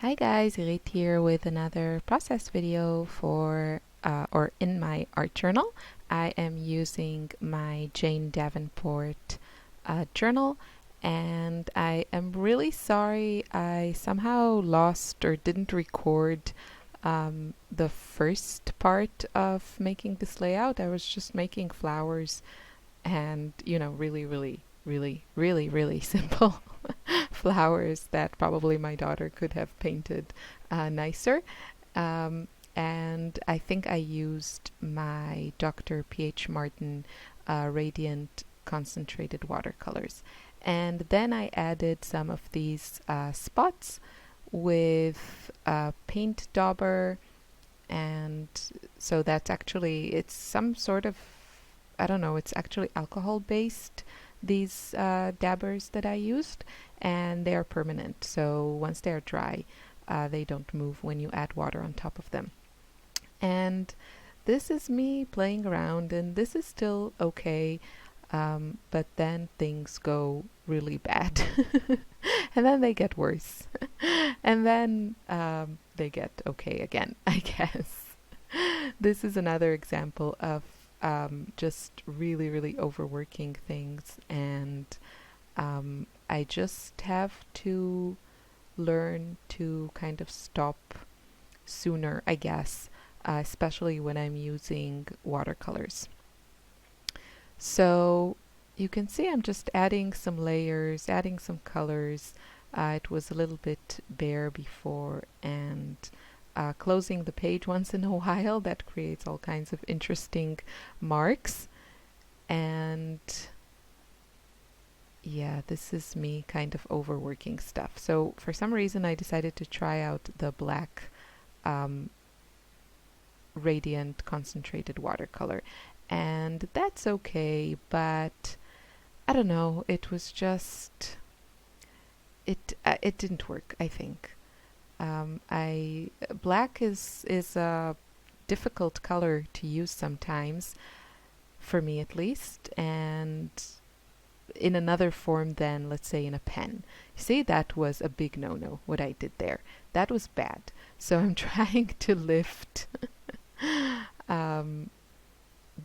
Hi guys, Irit here with another process video for or in my art journal. I am using my Jane Davenport journal, and I am really sorry I somehow lost or didn't record the first part of making this layout. I was just making flowers and, really simple flowers that probably my daughter could have painted nicer. Um, and I think I used my Dr. P.H. Martin Radiant Concentrated Watercolors. And then I added some of these spots with paint dauber, and so that's actually, it's some sort of, I don't know, it's actually alcohol based, these dabbers that I used, and they are permanent. So once they are dry, they don't move when you add water on top of them. And this is me playing around, and this is still okay. But then things go really bad. And then they get worse. And then they get okay again, I guess. This is another example of just really overworking things, and I just have to learn to kind of stop sooner, I guess, especially when I'm using watercolors. So you can see I'm just adding some layers, adding some colors. It was a little bit bare before, and closing the page once in a while. That creates all kinds of interesting marks. And yeah, this is me kind of overworking stuff. So for some reason I decided to try out the black um, Radiant Concentrated Watercolor. And that's okay, but I don't know, it was just, it didn't work, I think. I Black is a difficult color to use sometimes, for me at least, and in another form than, let's say, in a pen. You see, that was a big no-no, what I did there. That was bad. So I'm trying to lift um,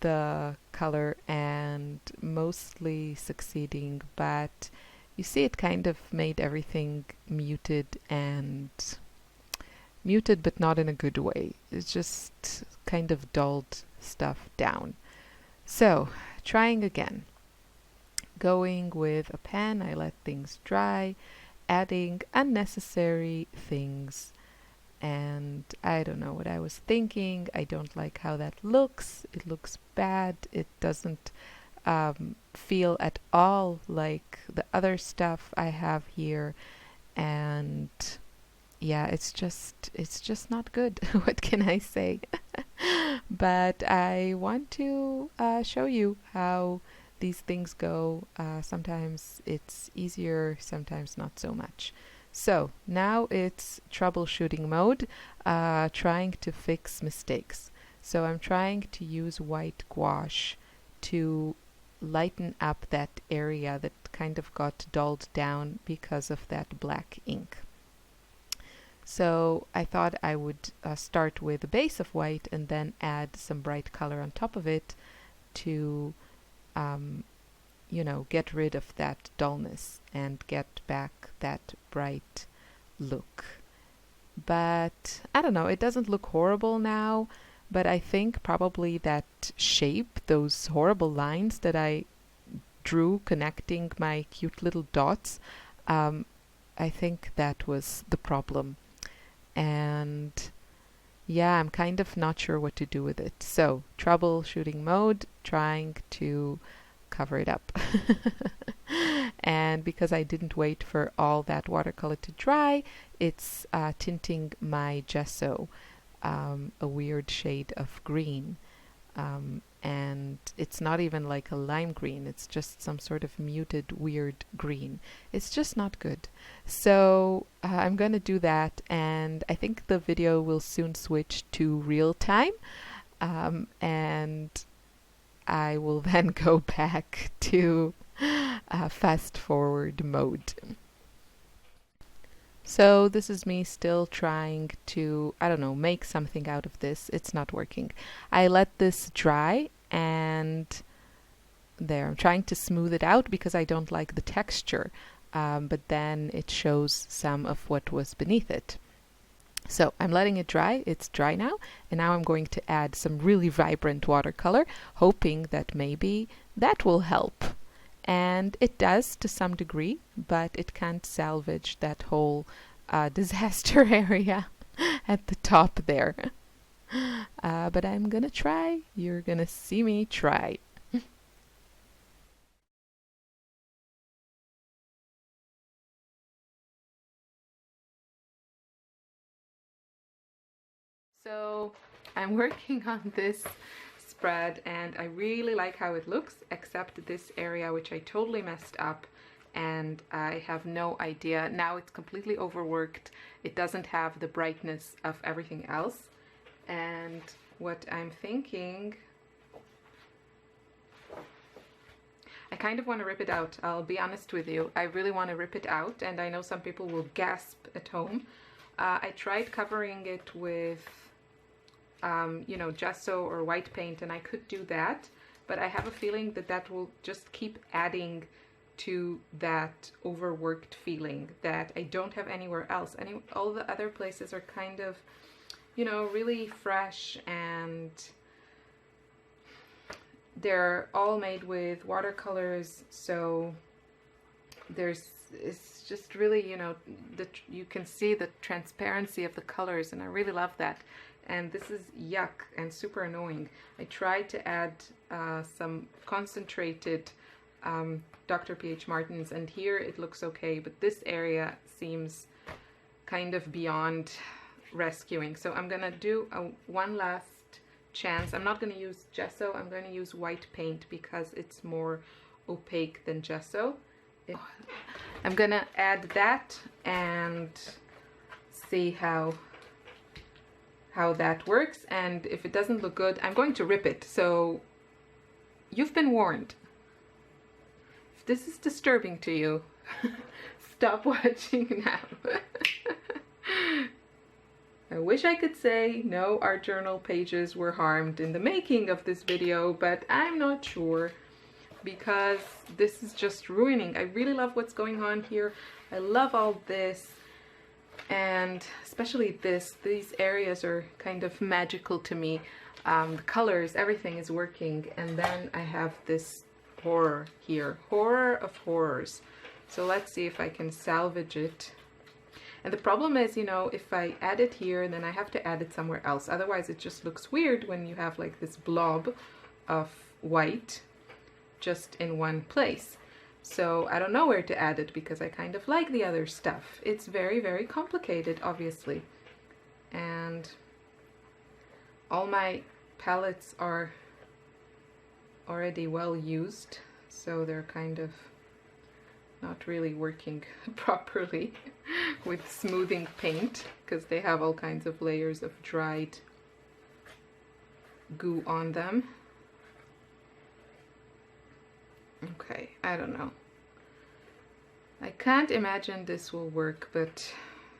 the color and mostly succeeding, but you see it kind of made everything muted, and muted but not in a good way. It just kind of dulled stuff down. So trying again. Going with a pen, I let things dry, adding unnecessary things, and I don't know what I was thinking. I don't like how that looks. It looks bad. It doesn't feel at all like the other stuff I have here, and yeah, it's just not good. What can I say? But I want to show you how these things go. Sometimes it's easier, sometimes not so much. So now it's troubleshooting mode, trying to fix mistakes. So I'm trying to use white gouache to lighten up that area that kind of got dulled down because of that black ink. So I thought I would start with a base of white and then add some bright color on top of it to, get rid of that dullness and get back that bright look. But I don't know, it doesn't look horrible now, but I think probably that shape, those horrible lines that I drew connecting my cute little dots, I think that was the problem. And yeah, I'm kind of not sure what to do with it. So troubleshooting mode, trying to cover it up. And because I didn't wait for all that watercolor to dry, it's tinting my gesso a weird shade of green. And it's not even like a lime green, it's just some sort of muted weird green. It's just not good. So I'm gonna do that, and I think the video will soon switch to real time, and I will then go back to fast forward mode. So this is me still trying to, I don't know, make something out of this. It's not working. I let this dry and there, I'm trying to smooth it out because I don't like the texture. But then it shows some of what was beneath it. So I'm letting it dry. It's dry now. And now I'm going to add some really vibrant watercolor, hoping that maybe that will help. And it does to some degree, but it can't salvage that whole disaster area at the top there. But I'm gonna try. You're gonna see me try. So I'm working on this spread and I really like how it looks, except this area which I totally messed up and I have no idea. Now it's completely overworked. It doesn't have the brightness of everything else. And what I'm thinking, I kind of want to rip it out. I'll be honest with you. I really want to rip it out, and I know some people will gasp at home. I tried covering it with you know, gesso or white paint, and I could do that, but I have a feeling that that will just keep adding to that overworked feeling that I don't have anywhere else. All the other places are kind of, you know, really fresh, and they're all made with watercolors, so it's just really, you know, you can see the transparency of the colors, and I really love that. And this is yuck and super annoying. I tried to add some concentrated Dr. P.H. Martin's, and here it looks okay, but this area seems kind of beyond rescuing. So I'm gonna do one last chance. I'm not gonna use gesso, I'm gonna use white paint because it's more opaque than gesso. I'm gonna add that and see how that works, and if it doesn't look good, I'm going to rip it. So you've been warned. If this is disturbing to you, stop watching now. I wish I could say no art journal pages were harmed in the making of this video, but I'm not sure because this is just ruining. I really love what's going on here. I love all this. And especially these areas are kind of magical to me. The colors, everything is working. And then I have this horror here. Horror of horrors. So let's see if I can salvage it. And the problem is, you know, if I add it here, then I have to add it somewhere else. Otherwise, it just looks weird when you have like this blob of white just in one place. So I don't know where to add it because I kind of like the other stuff. It's very, very complicated, obviously. And all my palettes are already well used, so they're kind of not really working properly with smoothing paint because they have all kinds of layers of dried goo on them. Okay, I don't know. I can't imagine this will work, but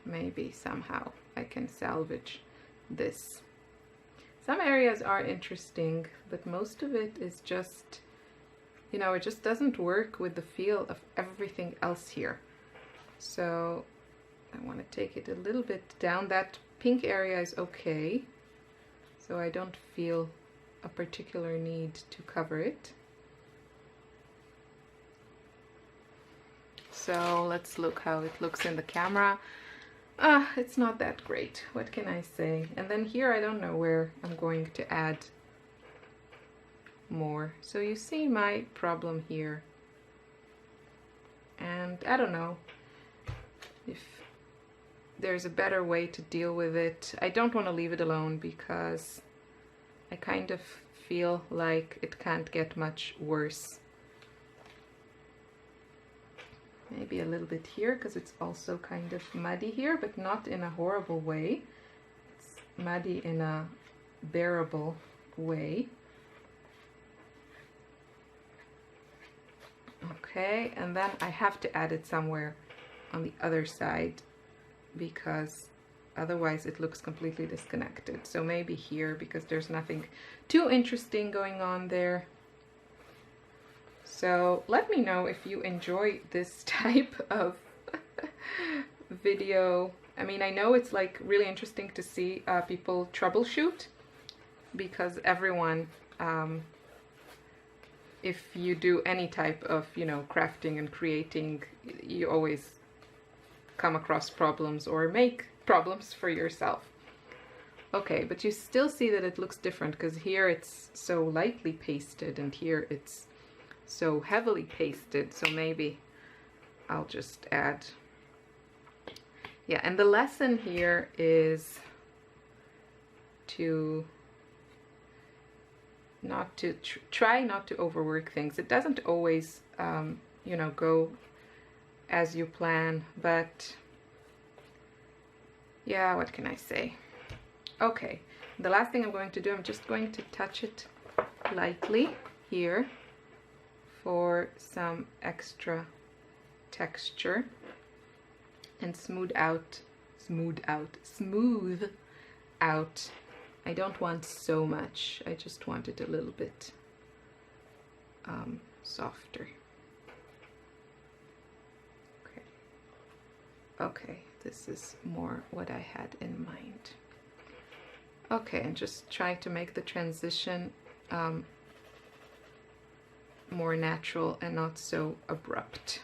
maybe somehow I can salvage this. Some areas are interesting, but most of it is just, you know, it just doesn't work with the feel of everything else here. So I want to take it a little bit down. That pink area is okay, so I don't feel a particular need to cover it. So let's look how it looks in the camera. It's not that great. What can I say? And then here I don't know where I'm going to add more. So you see my problem here. And I don't know if there's a better way to deal with it. I don't want to leave it alone because I kind of feel like it can't get much worse. Maybe a little bit here because it's also kind of muddy here, but not in a horrible way. It's muddy in a bearable way. Okay, and then I have to add it somewhere on the other side because otherwise it looks completely disconnected. So maybe here, because there's nothing too interesting going on there. So let me know if you enjoy this type of video. I mean, I know it's like really interesting to see people troubleshoot, because everyone, if you do any type of, you know, crafting and creating, you always come across problems or make problems for yourself. Okay, but you still see that it looks different, because here it's so lightly pasted and here it's so heavily pasted. So maybe I'll just add, yeah. And the lesson here is to not to try not to overwork things. It doesn't always you know, go as you plan, but yeah, what can I say? Okay, the last thing I'm going to do, I'm just going to touch it lightly here for some extra texture and smooth out. I don't want so much, I just want it a little bit softer. Okay, this is more what I had in mind. Okay, and just try to make the transition more natural and not so abrupt.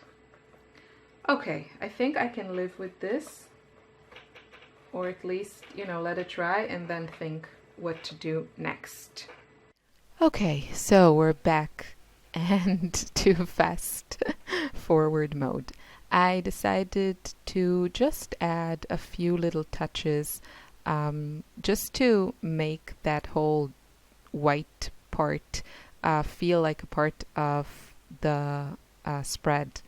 Okay, I think I can live with this, or at least, you know, let it dry and then think what to do next. Okay, so we're back and to fast forward mode. I decided to just add a few little touches just to make that whole white part feel like a part of the spread.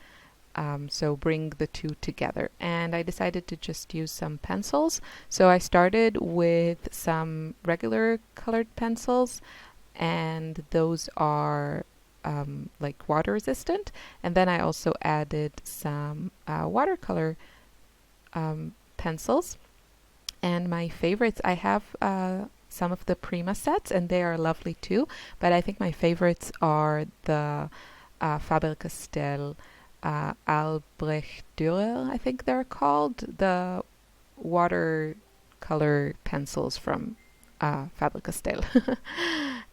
So bring the two together. And I decided to just use some pencils. So I started with some regular colored pencils, and those are like water resistant. And then I also added some watercolor pencils. And my favorites, I have some of the Prima sets, and they are lovely too. But I think my favorites are the Faber-Castell Albrecht Dürer, I think they're called, the watercolor pencils from Faber-Castell.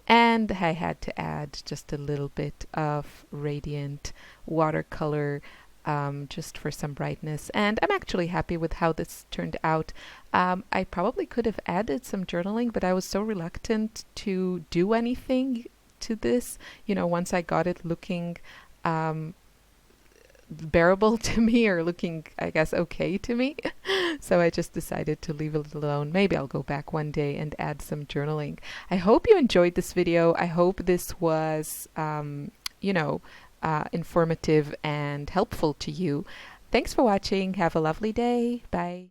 And I had to add just a little bit of radiant watercolor just for some brightness. And I'm actually happy with how this turned out. I probably could have added some journaling, but I was so reluctant to do anything to this, you know, once I got it looking bearable to me, or looking, I guess, okay to me. So I just decided to leave it alone. Maybe I'll go back one day and add some journaling. I hope you enjoyed this video. I hope this was, you know, informative and helpful to you. Thanks for watching. Have a lovely day. Bye.